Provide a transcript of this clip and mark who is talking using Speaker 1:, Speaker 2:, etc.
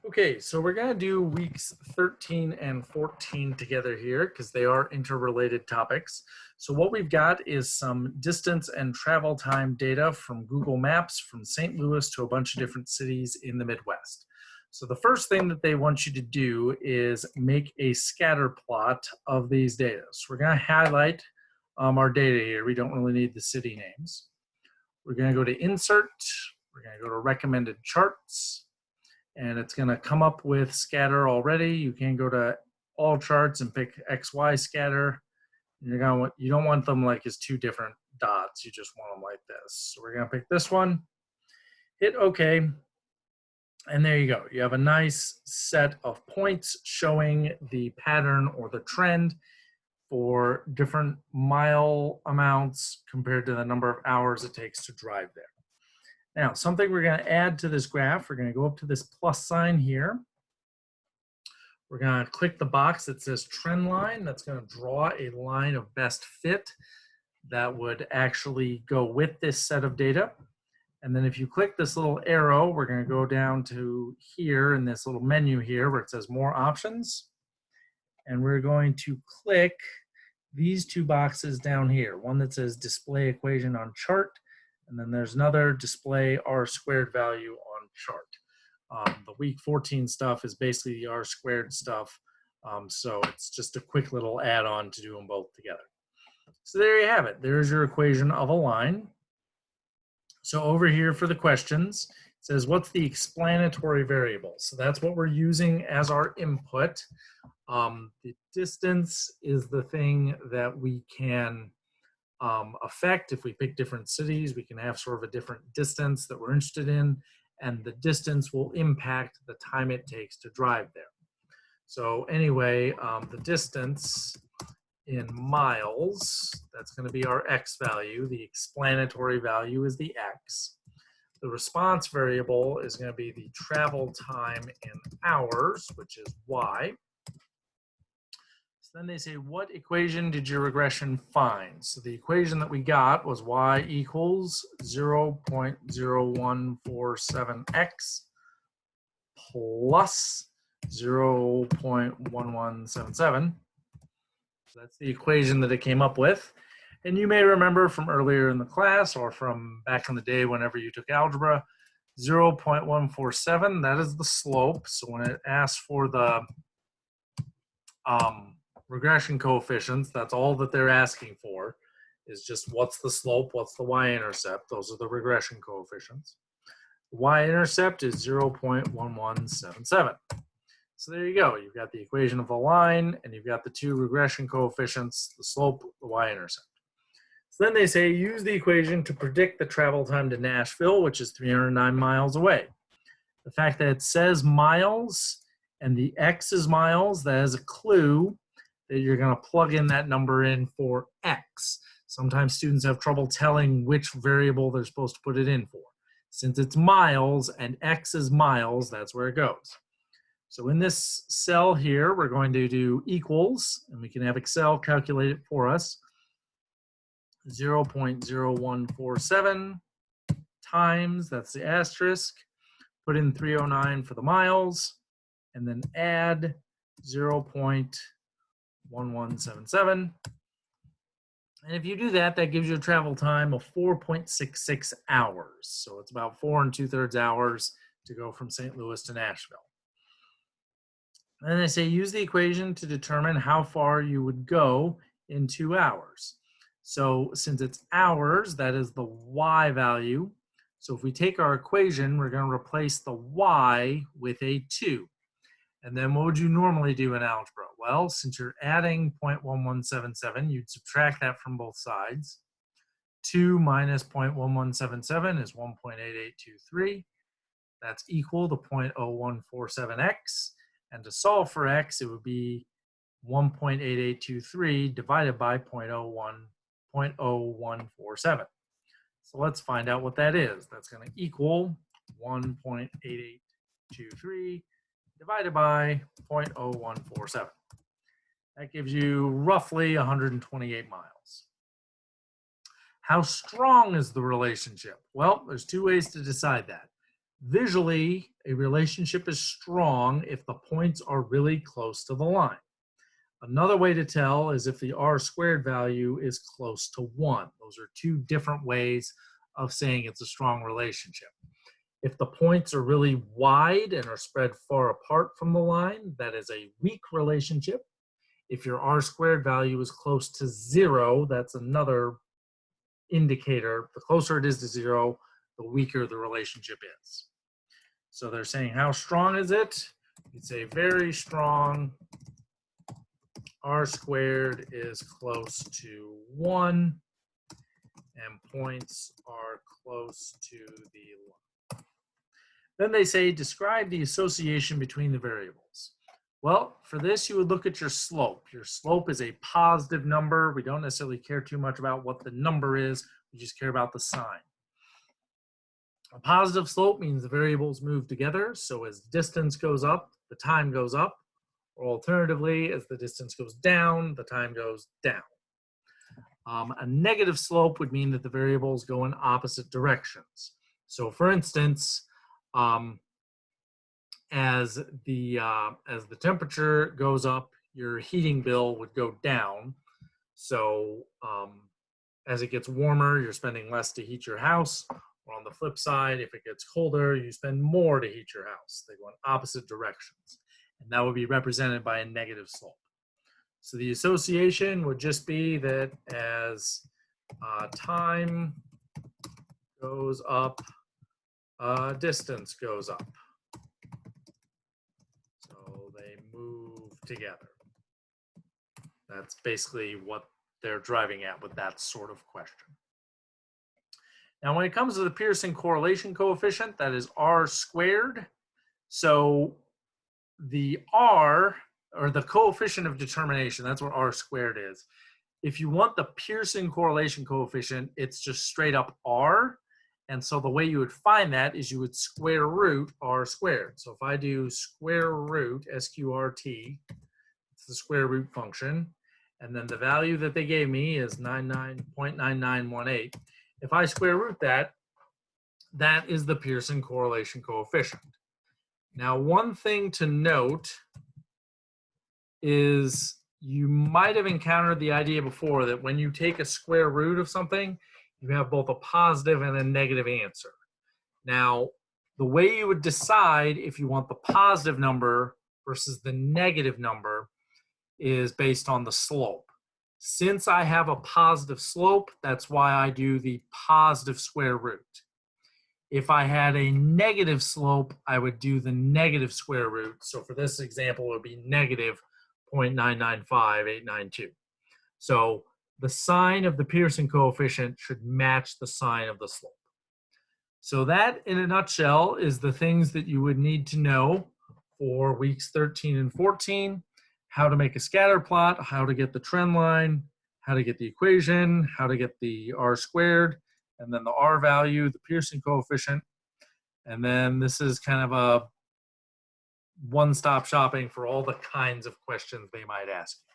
Speaker 1: Okay, so we're going to do weeks 13 and 14 together here because they are interrelated topics. So what we've got is some distance and travel time data from Google Maps from St. Louis to a bunch of different cities in the Midwest. So the first thing that they want you to do is make a scatter plot of these data. So we're going to highlight our data here. We don't really need the city names. We're going to go to Insert. We're going to go to Recommended Charts. And it's going to come up with scatter already. You can go to all charts and pick XY scatter. You're going to want, you don't want them like as two different dots. You just want them like this. So we're going to pick this one, hit OK, and there you go. You have a nice set of points showing the pattern or the trend for different mile amounts compared to the number of hours it takes to drive there. Now, something we're going to add to this graph, we're going to go up to this plus sign here. We're going to click the box that says trend line. That's going to draw a line of best fit that would actually go with this set of data. And then if you click this little arrow, we're going to go down to here in this little menu here where it says more options. And we're going to click these two boxes down here. One that says display equation on chart, and then there's another display R squared value on chart. The week 14 stuff is basically the R squared stuff. So it's just a quick little add-on to do them both together. So there you have it. There's your equation of a line. So over here for the questions, it says, what's the explanatory variable? So that's what we're using as our input. The distance is the thing that we can affect. If we pick different cities, we can have sort of a different distance that we're interested in, and the distance will impact the time it takes to drive there. So anyway, the distance in miles, that's going to be our x value. The explanatory value is the x. The response variable is going to be the travel time in hours, which is y. So then they say, what equation did your regression find? So the equation that we got was y equals 0.0147x plus 0.1177. So that's the equation that it came up with. And you may remember from earlier in the class or from back in the day whenever you took algebra, 0.147, that is the slope. So when it asks for the regression coefficients, that's all that they're asking for, is just what's the slope, what's the y-intercept. Those are the regression coefficients. The y-intercept is 0.1177. So there you go. You've got the equation of a line, and you've got the two regression coefficients, the slope, the y-intercept. So then they say, use the equation to predict the travel time to Nashville, which is 309 miles away. The fact that it says miles and the x is miles, that is a clue that you're going to plug in that number in for x. Sometimes students have trouble telling which variable they're supposed to put it in for. Since it's miles and x is miles, that's where it goes. So in this cell here, we're going to do equals, and we can have Excel calculate it for us. 0.0147 times, that's the asterisk, put in 309 for the miles, and then add 0.1177. And if you do that, that gives you a travel time of 4.66 hours. So it's about 4 2/3 hours to go from St. Louis to Nashville. And then they say use the equation to determine how far you would go in 2 hours. So since it's hours, that is the y value. So if we take our equation, we're going to replace the y with a 2. And then what would you normally do in algebra? Well, since you're adding 0.1177, you'd subtract that from both sides. 2 minus 0.1177 is 1.8823. That's equal to 0.0147x. And to solve for x, it would be 1.8823 divided by 0.0147. So let's find out what that is. That's going to equal 1.8823 divided by 0.0147. That gives you roughly 128 miles. How strong is the relationship? Well, there's two ways to decide that. Visually, a relationship is strong if the points are really close to the line. Another way to tell is if the r squared value is close to 1. Those are two different ways of saying it's a strong relationship. If the points are really wide and are spread far apart from the line, that is a weak relationship. If your r squared value is close to 0, that's another indicator. The closer it is to 0, the weaker the relationship is. So they're saying, how strong is it? You'd say very strong. R squared is close to 1, and points are close to the line. Then they say, describe the association between the variables. Well, for this, you would look at your slope. Your slope is a positive number. We don't necessarily care too much about what the number is. We just care about the sign. A positive slope means the variables move together. So as distance goes up, the time goes up. Or alternatively, as the distance goes down, the time goes down. A negative slope would mean that the variables go in opposite directions. So for instance, as the temperature goes up, your heating bill would go down. So as it gets warmer, you're spending less to heat your house. Or on the flip side, if it gets colder, you spend more to heat your house. They go in opposite directions. And that would be represented by a negative slope. So the association would just be that as time goes up, distance goes up. So they move together. That's basically what they're driving at with that sort of question. Now, when it comes to the Pearson correlation coefficient, that is r squared. So the r, or the coefficient of determination, that's what r squared is. If you want the Pearson correlation coefficient, it's just straight up r. And so the way you would find that is you would square root r squared. So if I do square root, SQRT, it's the square root function. And then the value that they gave me is 0.9918. If I square root that, that is the Pearson correlation coefficient. Now, one thing to note is you might have encountered the idea before that when you take a square root of something, you have both a positive and a negative answer. Now, the way you would decide if you want the positive number versus the negative number is based on the slope. Since I have a positive slope, that's why I do the positive square root. If I had a negative slope, I would do the negative square root. So for this example, it would be negative 0.995892. So the sign of the Pearson coefficient should match the sign of the slope. So that, in a nutshell, is the things that you would need to know for weeks 13 and 14. How to make a scatter plot, how to get the trend line, how to get the equation, how to get the r squared, and then the r value, the Pearson coefficient. And then this is kind of a one-stop shopping for all the kinds of questions they might ask you.